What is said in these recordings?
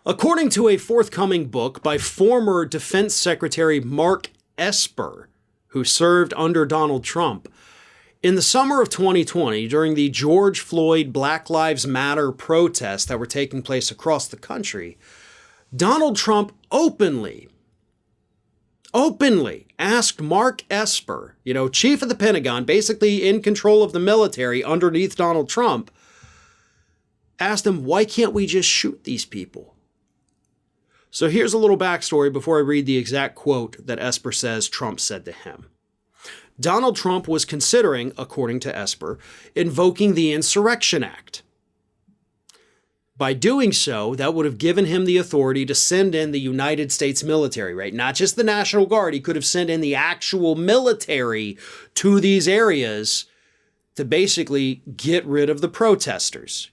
According to a forthcoming book by former Defense Secretary Mark Esper, who served under Donald Trump, in the summer of 2020, during the George Floyd Black Lives Matter protests that were taking place across the country, Donald Trump openly asked Mark Esper, chief of the Pentagon, basically in control of the military underneath Donald Trump, asked him, why can't we just shoot these people? So here's a little backstory before I read the exact quote that Esper says Trump said to him. Donald Trump was considering, according to Esper, invoking the Insurrection Act. By doing so, that would have given him the authority to send in the United States military, right? Not just the National Guard. He could have sent in the actual military to these areas to basically get rid of the protesters,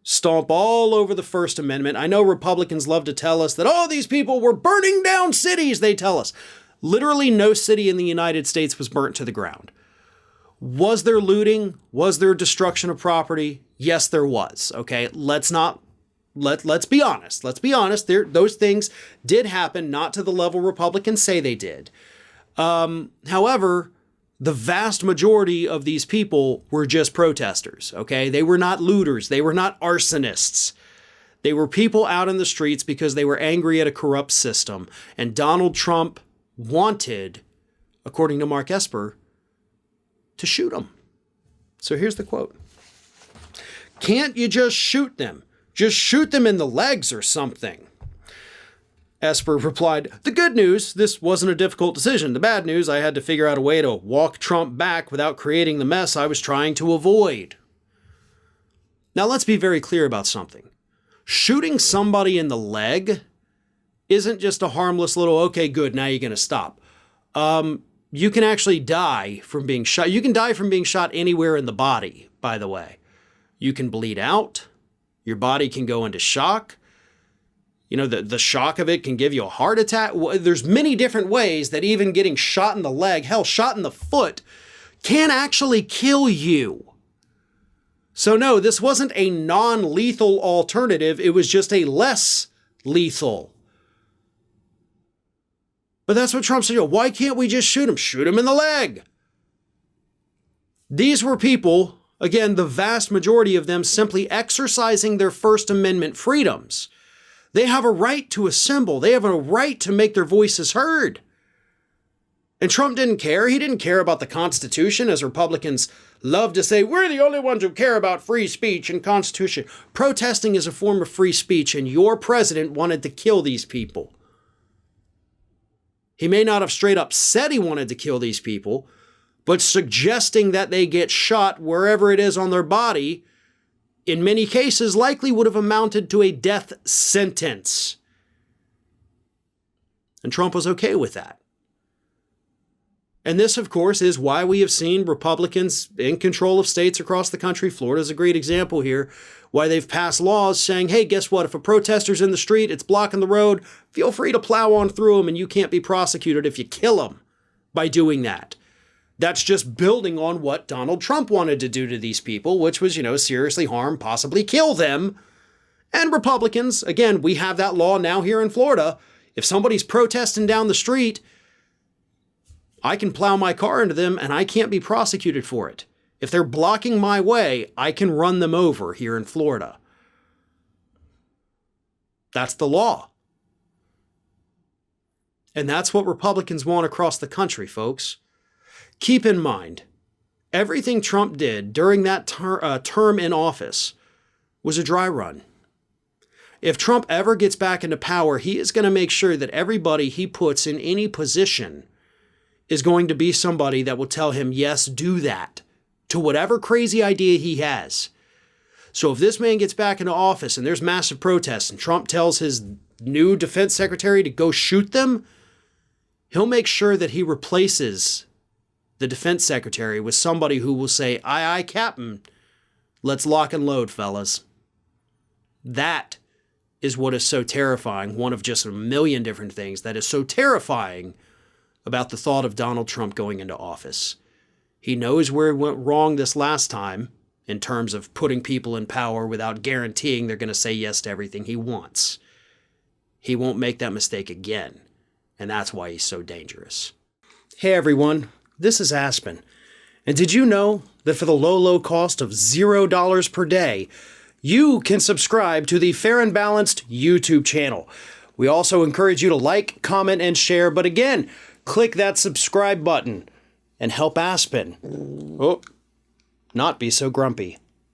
stomp all over the First Amendment. I know Republicans love to tell us that, these people were burning down cities, they tell us. Literally no city in the United States was burnt to the ground. Was there looting? Was there destruction of property? Yes, there was. Okay, let's be honest. Let's be honest. Those things did happen, not to the level Republicans say they did. However, the vast majority of these people were just protesters. Okay, they were not looters. They were not arsonists. They were people out in the streets because they were angry at a corrupt system. And Donald Trump wanted, according to Mark Esper, to shoot them. So here's the quote. Can't you just shoot them? Just shoot them in the legs or something. Esper replied, the good news, this wasn't a difficult decision. The bad news, I had to figure out a way to walk Trump back without creating the mess I was trying to avoid. Now let's be very clear about something. Shooting somebody in the leg isn't just a harmless little, okay, good, now you're going to stop. You can actually die from being shot. You can die from being shot anywhere in the body, by the way. You can bleed out. Your body can go into shock. The shock of it can give you a heart attack. There's many different ways that even getting shot in the leg, hell, shot in the foot, can actually kill you. So no, this wasn't a non-lethal alternative. It was just a less lethal. But that's what Trump said. Why can't we just shoot him? Shoot him in the leg. These were people, again, the vast majority of them simply exercising their First Amendment freedoms. They have a right to assemble. They have a right to make their voices heard. And Trump didn't care. He didn't care about the Constitution, as Republicans love to say, we're the only ones who care about free speech and Constitution. Protesting is a form of free speech, and your president wanted to kill these people. He may not have straight up said he wanted to kill these people, but suggesting that they get shot wherever it is on their body, in many cases, likely would have amounted to a death sentence. And Trump was okay with that. And this, of course, is why we have seen Republicans in control of states across the country. Florida's a great example here. Why they've passed laws saying, hey, guess what? If a protester's in the street, it's blocking the road, feel free to plow on through them and you can't be prosecuted if you kill them by doing that. That's just building on what Donald Trump wanted to do to these people, which was, seriously harm, possibly kill them. And Republicans, again, we have that law now here in Florida. If somebody's protesting down the street, I can plow my car into them and I can't be prosecuted for it. If they're blocking my way, I can run them over here in Florida. That's the law. And that's what Republicans want across the country, folks. Keep in mind, everything Trump did during that term in office was a dry run. If Trump ever gets back into power, he is going to make sure that everybody he puts in any position is going to be somebody that will tell him, yes, do that, to whatever crazy idea he has. So if this man gets back into office and there's massive protests and Trump tells his new defense secretary to go shoot them, he'll make sure that he replaces the defense secretary with somebody who will say, aye, aye, Captain, let's lock and load, fellas. That is what is so terrifying, one of just a million different things that is so terrifying about the thought of Donald Trump going into office. He knows where it went wrong this last time in terms of putting people in power without guaranteeing they're going to say yes to everything he wants. he won't make that mistake again. And that's why he's so dangerous. Hey everyone, this is Aspen. And did you know that for the low cost of $0 per day, you can subscribe to the Fair and Balanced YouTube channel? We also encourage you to like, comment, and share. But again, click that subscribe button and help Aspen not be so grumpy.